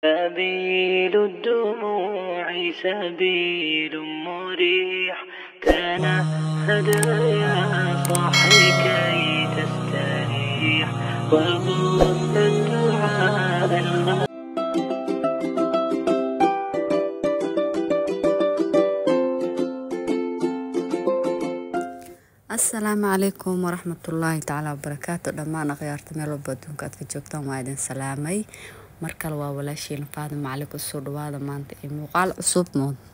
سبيل الدموع سبيل مريح، تنهد يا صاحي كي تستريح، وغض الدعاء السلام عليكم ورحمة الله تعالى وبركاته. دمان أخيارت ميلو بدونك أتفجوكتان وايدين سلامي markale waa walaashiin Faadimo Cali ku soo dhawaada maanta ee muuqaal cusub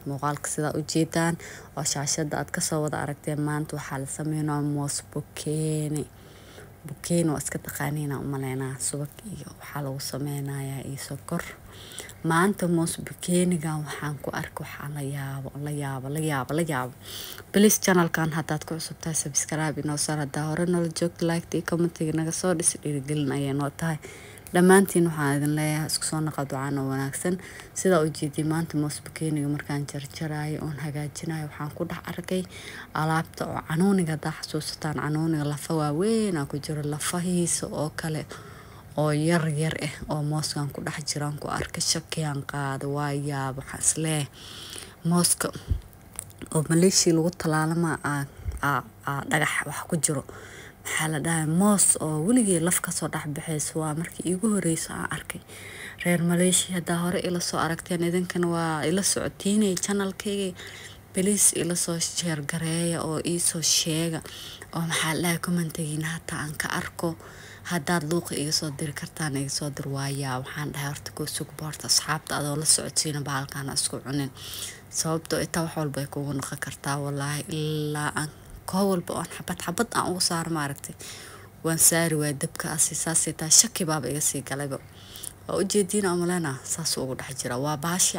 muuqaalka sida u jeedaan oo shaashada aad ka soo wada aragteen maanta waxa la sameeynaa moos bukeeni oo iska taqaaniina u maleynaa subag iyo waxa lagu sameynayaa iyo sokor. maanta moos bukeeniga waxaan ku arko waxa la yaabo please channelkan hadaad ku cusubtahay subscribe inoo saar hadaa hore nala joogto like iyo comment naga soo dhis dhiirigelin ayay noo tahay. dhammaantiin waxaan idin leeyahay isku soo noqo ducaan oo wanaagsan. sida u jeedii maanta moos bukeeniga markaan jarjarayo oon hagaajinayo waxaan ku dhex arkay alaabta oo canuuniga daa xasuusataan canuuniga lafa waaweyn ku jiro lafahiisa oo kale oo yar oo mooskan ku dhex jiraan ku arkay shakiyaan qaado waa yaab waxaan islee mooska oo maleeshii lagu talaalama dhagax wax ku jiro waxaa la dhahay moos oo weligii laf ka soo dhex baxayso waa markii iigu horeyso aan arkay. reer Malaysia hadaa hore ila soo aragteen idinkana waa ila socotiinay channelkayga please ila soo share gareeya oo ii soo sheega oo maxaa la commentigiina hataa aan ka arko hadaad luuqa iga soo diri kartaan iga soo dir waaya waxaan dhahay horta ku support asxaabta adoo la socotiina baalkaan isku cunin sababtoo inta wax walba ay kugu noqon kartaa wallahi ilaa aan كهول بقى حبت أو صار معركتي وانسار ودبك أساسي تا شكي بابا يسي قلبه وجدينا أملنا ساسو قد حجرة وباشي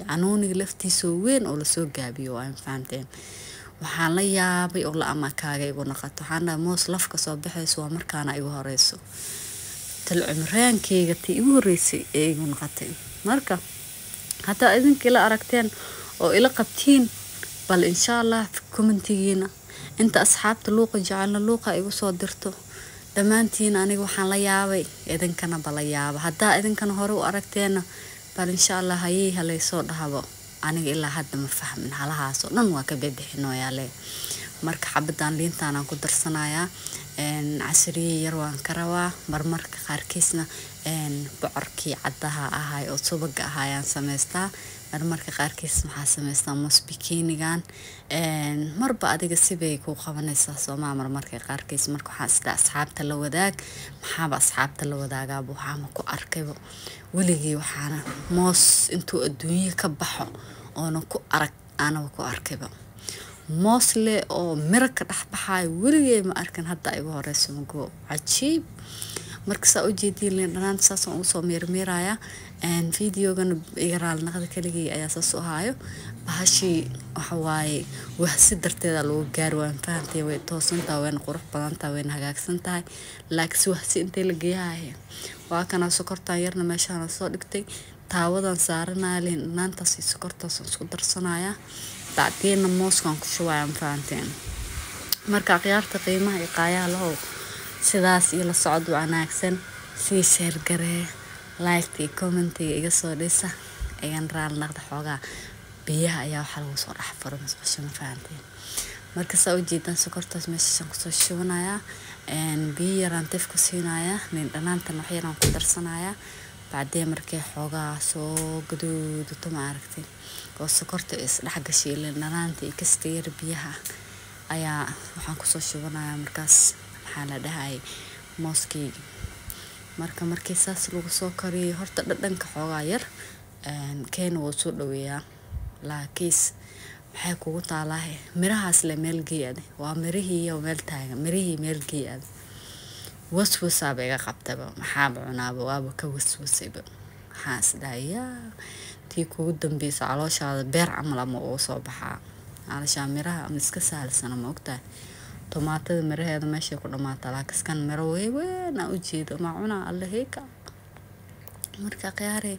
عنوني لفتي سوين ولا سوق جابي وين فهمتين وحان لا يابي ولا أما كاجي ونقطع حنا موس لفك صباح سوا مركانا أيوه رئيسو تلعمران كي قتي أيوه رئيسي أيوه نقطين مركا حتى إذن كلا أركتين أو إلى قبتين بل إن شاء الله في كومنتينا أنت أصحاب اللوقة جعلنا اللوقة إيجو صدرته دمانتين أنا وحنا ليابي إذن كان بليابا هدا إذن كان هرو أركتينا بل إن شاء الله هاي هلا يصود هذا أنا إلا حد ما فهم من حالها صو ننوا كبيبي حنو يالي مرك حبدان لين تانا قدر صنايا إن عسري يروان كروا مرمرك خاركيسنا إن بعركي عدها هاي أو صبق هاي سمستا marmarka qaarkiis maxaa sameystaa moos bukeenigan marba adiga sibay ku qabanaysaa Soomaa marmarka qaarkiis marka waxa isla asxaabta la wadaag maxaaba asxaabta la wadaagaa waxaan ku arkayba weligii waxaana moos intuu adduunyo ka baxo oo ku arag ana ku arkayba moos le oo mirka dhaxbaxay weligii ma arkan hadda ay horeyso mago cajiib marka saa u jeedin leeyahay saas oo soo meermeeraya فيديوغان إيرال نقد كلي أيا سو هايو بهاشي وحواي وحسدرتي لو جاروان فهمتي وي توسنتا وين قرح بدانتا وين هاغاغسنتاhay laakiin waxsi intee la geeyahay waa kana sokorta yarna meeshaan soo dhigtay taawadan saaranaa leen maanta si sokorta isku darsanaya baadina mooskan ku shubaan faanteen marka qiyaarta qiimaha ay qaayaa lahow sidaas iyo la socod wanaagsan si share garee like comment iga soo dhisa ayaan raal naqda xoogaa biyaha ayaa waxa lagu soo dhax furo masqasho ma fahanteen marka soo jeedaan sokortaas meeshaan ku soo shubanaya biyo yaraan taf ku siinaya nin dhanaanta waxyaraan ku darsanaya baadee markay xoogaa soo gaduudato ma aragtay oo sokorta is dhax gashay dhanaanta iyo kasteer biyaha ayaa waxaan ku soo shubanaya markaas waxa la dhahay mooskii markii saas lagu soo kariyo horta dhadhanka xoogaa yar keena wuu soo dhaweeyaa laakiis waxay kugu taalahay mirahaas la meel geeyade waa mirihii iyo meel taagan mirihii meel geeyade waswasa bayga qabtaba maxaa cunaaba waaba ka waswasayba xaas dhaaya tii kugu dambeysay calooshaada beer camal ama oo soo baxaa alasha miraha ama iska saalsana ma ogtahay tomatada miraheeda meesha ku dhamaata laakiin miro weyn u jeedo ma cuna allaheyka marka qiyaare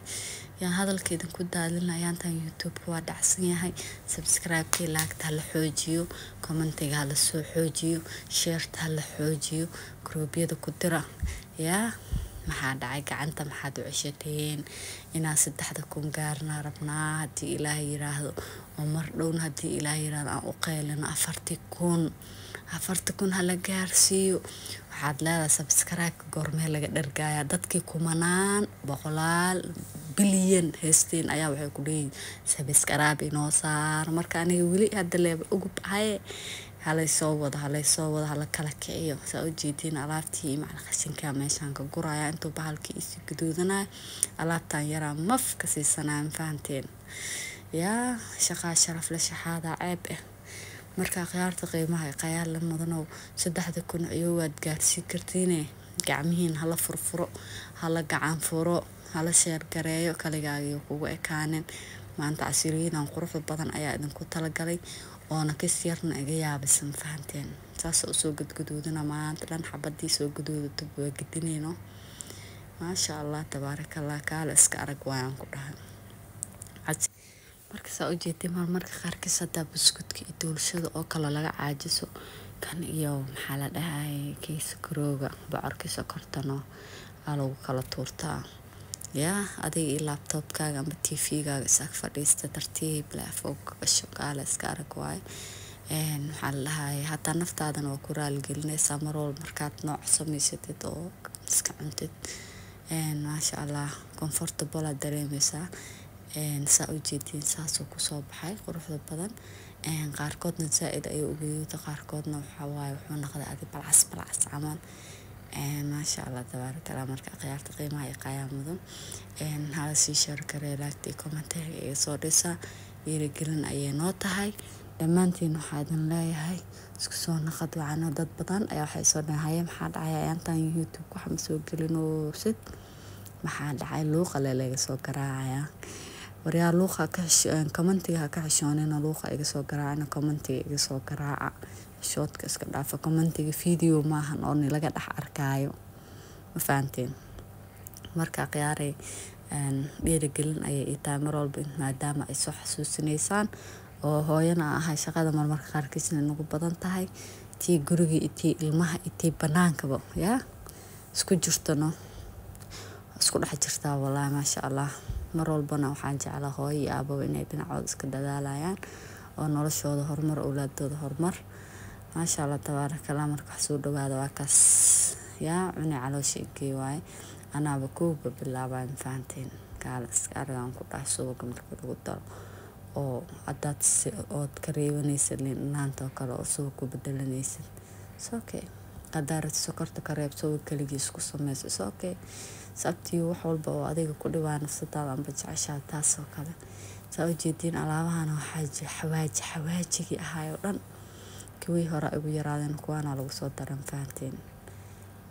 yaa hadalkeeda ku daadinayaan tan YouTube waa dhacsan yahay subscribe like la xoojiyo commentiga la soo xoojiyo share la xoojiyo groupyada ku dira yaa maxaa dhacay gacanta maxaad u ceshateen inaan 3,000 gaarna rabnaa haddii ilaahay yiraahdo oo mar dhowna haddii ilaahay yiraahdo aan u qeylino 40,000 hala gaarsiiyo waxaad leedahay subscribe goormee laga dhargaaya dadkii kumanaan boqolaal bilyan heesteen ayaa waxay ku leeyihiin subscribe inoo saar marka aniga weli hadda leeba ugu bahay halay soo wada hala kala kiciyo saa u jeedin alaabtii macna qashinka meeshaan ka guraya intuu bahalkii isi gaduudanaa alaabtan yaraa maf ka siisanaa fahanteen yaa shaqaa sharaf la shaxaada ceeb marka khiyaarta qiimaha qayaal la mudano 3,000 iyo waad gaarsiin kartiin gacmihiin hala furfuro hala gacan furo hala sheer gareeyo kaligaaga kugu ekaanin maanta casiriidan qurux badan ayaa idinku talagalay oona ka siyarna iga yaabisan fahanteen saas oo soo gadgaduudana maanta dhan xabadii soo gaduudato waa gidinayno maasha Allah tabaarakallah kaala iska arag waan ku dhahay marka saa u jeedin marmarka qaarkiis hadaa buskudka iyo doolshada oo kale laga caajiso kan iyo maxaa la dhahay kiis karooga bocorkiisa kortano lagu kala tuurtaa yaa adiga iyo laptopkaaga ama TV-gaaga isaga fadhiista tartiib leh fog shaqaale iska arag waay maxaa la dhahay hataa naftaadana waa ku raaligelinaysaa mar walba markaad nooc samaysatid oo iska cuntid maasha Allah comfortable aad dareemaysaa saa u jeedin saasoo ku soo baxay quruxda badan qaarkoodna zaaid ay ugu yeeto qaarkoodna waxa waaye wuxuu noqday adi balcas camal maasha Allah tabaarakallah marka khiyaarta qiimaha ay qayaamado hala sii share garee like comment ee soo dhisa dhiirigelin ayay noo tahay dhammaantiin waxaa idin leeyahay isku soo naqad wacano dad badan ayaa waxay soo dhahaayeen maxaa dhacay intaan YouTube ku xam soo gelino sid maxaa dhacay luuqa laga soo garaacaya wariyaa luuqa ka commentiga ka xishoonina luuqa iga soo garaacana commentiga iga soo garaaca shortka iska dhaafa commentiga video maahan oo laga dhax arkaayo ma fahanteen marka qiyaaray dhiirigelin ayay itaay mar walba maadaama ay soo xasuusinaysaan oo hooyana ahay shaqada marmarka qaarkiisna nagu badan tahay tii guriga iyo ilmaha iyo banaankaba yaa isku jirtano isku dhex jirtaa wallahi maasha Allah mar walbana waxaan jeclaa hooyo iyo aabbo inay dhinacooda iska dadaalayaan oo noloshooda horumar awlaadooda horumar maasha Allah tabaarakallah marka soo dhawaada waa kaas yaa cuni calooshiga waay anaaba kuuba bilaabaan fahanteen kaala iska argaan ku dhax suuqa marka lagu daro oo adaad ood ka reebanaysan inaanta kale oo soo ku bedelanaysan okay qadaarad sokorta ka reeb soo kaligiis ku sameeyso okay sabtii wax walba oo adiga ku dhibaan nafsadaada amba jeceshaa taas oo kale saa u jeedin alaabahan waxa xawaajigi ahayo dhan kuwii hore ugu yaraadeen kuwana lagu soo daran fahanteen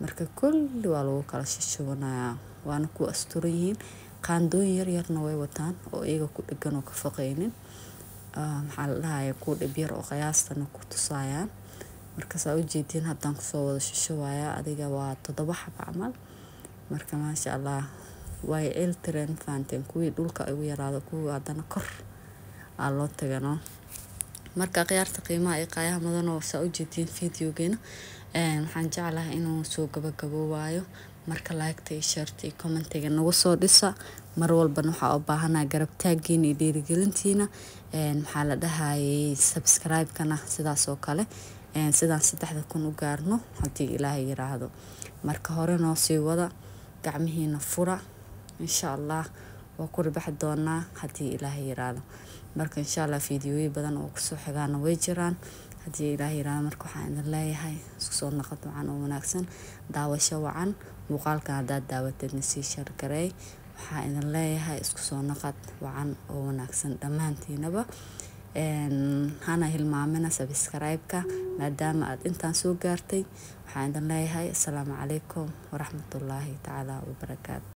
marka kulli waa lagu kala shishubanayaa waana ku asturan yihiin qaandooyin yarna way wataan oo iyaga ku dhigan oo ka faqaynin maxaa la dhahay ku dhib yar oo qiyaastana ku tusayaan marka saa u jeedin haddaan ku soo wada shishubaya adiga waa 7 xab camal marka maasha Allah way eltren fahanteen kuwii dhulka ugu yaraado kuwa haddana kor aa loo tagano marka khiyaarta qiimaha ay qayaha mudan oo saa u jeedin videogeena waxaan jeclahay inuu soo gabagabo waayo marka like iyo share iyo comment-ga nagu soo dhisa mar walba waxa u baahanaa garab taagiin iyo dhiirigelintiina maxaa la dhahay subscribe kana sidaas oo kale sidaan 3,000 u gaarno hadii Ilaahay yiraahdo marka hore noo sii wada gacmihiina fura insha Allah waa ku ribax doonaa hadii Ilaahay yiraahdo marka insha Allah fiidiyoyi badan oo ku soo xigaana way jiraan hadii Ilaahay yiraahdo marka waxaan idin leeyahay isku soo naqad wacan oo wanaagsan daawasho wacan muuqaalka hadaad daawatadna sii share gareey waxaan idin leeyahay isku soo naqad wacan oo wanaagsan dhammaantiinaba hana hilmaamina subscribe-ka maadaama aad intaan soo gaartay waxaan idin leeyahay assalaamu calaykum waraxmatullaahi tacaala wabarakaatu